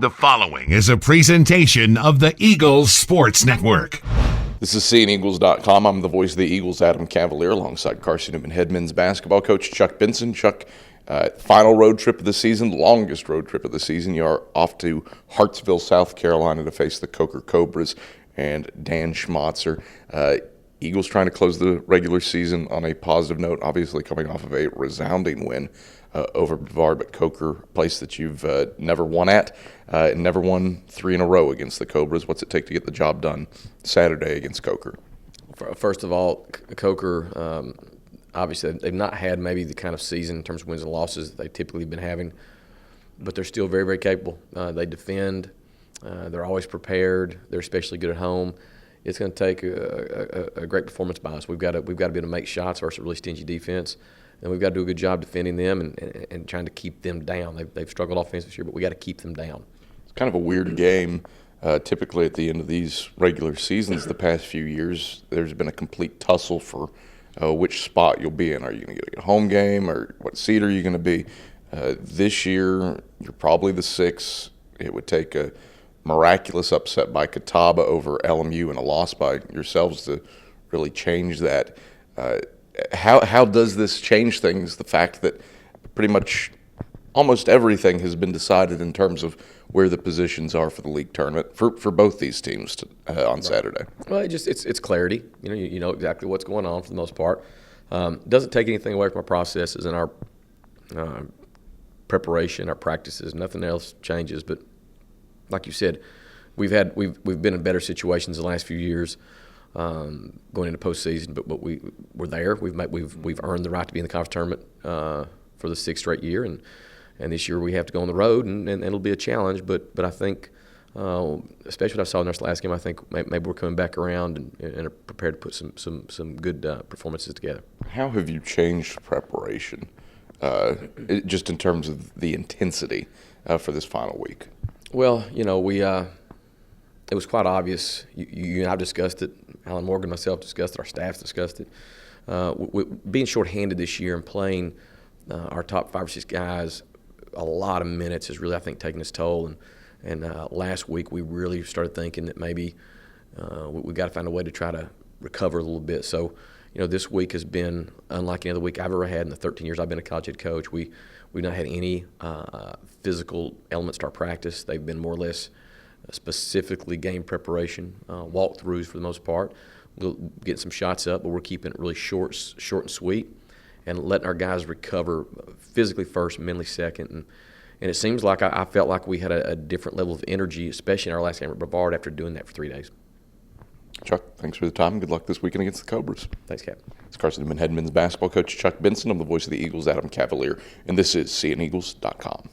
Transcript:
The following is a presentation of the Eagles Sports Network. This is SeeingEagles.com. I'm the voice of the Eagles, Adam Cavalier, alongside Carson-Newman head men's basketball coach Chuck Benson. Chuck, final road trip of the season, longest road trip of the season. You are off to Hartsville, South Carolina to face the Coker Cobras and Dan Schmatzer. Eagles trying to close the regular season on a positive note, obviously coming off of a resounding win over Brevard, but Coker, a place that you've never won at, and never won 3 in a row against the Cobras. What's it take to get the job done Saturday against Coker? First of all, Coker, obviously they've not had maybe the kind of season in terms of wins and losses that they've typically been having, but they're still very, very capable. They defend. They're always prepared. They're especially good at home. It's going to take a great performance by us. We've got to be able to make shots versus a really stingy defense, and we've got to do a good job defending them and trying to keep them down. They've struggled offensively this year, but we got to keep them down. It's kind of a weird game. Typically at the end of these regular seasons the past few years, there's been a complete tussle for which spot you'll be in. Are you going to get a home game, or what seed are you going to be? This year, you're probably the 6. It would take a miraculous upset by Catawba over LMU and a loss by yourselves to really change that. How does this change things, the fact that pretty much almost everything has been decided in terms of where the positions are for the league tournament for both these teams on Saturday? Well, it's clarity. You know exactly what's going on for the most part. Doesn't take anything away from our processes and our preparation, our practices. Nothing else changes. But like you said, we've been in better situations the last few years going into postseason. But we're there. We've earned the right to be in the conference tournament for the 6th straight year, and this year we have to go on the road, and it'll be a challenge. But I think, especially what I saw in this last game, I think maybe we're coming back around and are prepared to put some good performances together. How have you changed preparation, just in terms of the intensity for this final week? Well, it was quite obvious. You and I discussed it. Alan Morgan and myself discussed it. Our staffs discussed it. Being shorthanded this year and playing our top 5 or 6 guys a lot of minutes has really, I think, taken its toll. And last week we really started thinking that maybe we got to find a way to try to recover a little bit. So, this week has been unlike any other week I've ever had in the 13 years I've been a college head coach. We've not had any physical elements to our practice. They've been more or less specifically game preparation, walkthroughs for the most part. We'll get some shots up, but we're keeping it really short and sweet, and letting our guys recover physically first, mentally second. And it seems like I felt like we had a different level of energy, especially in our last game at Brevard, after doing that for 3 days. Chuck, thanks for the time. Good luck this weekend against the Cobras. Thanks, Cap. It's Carson-Newman head men's basketball coach Chuck Benson. I'm the voice of the Eagles, Adam Cavalier, and this is SeeingEagles.com.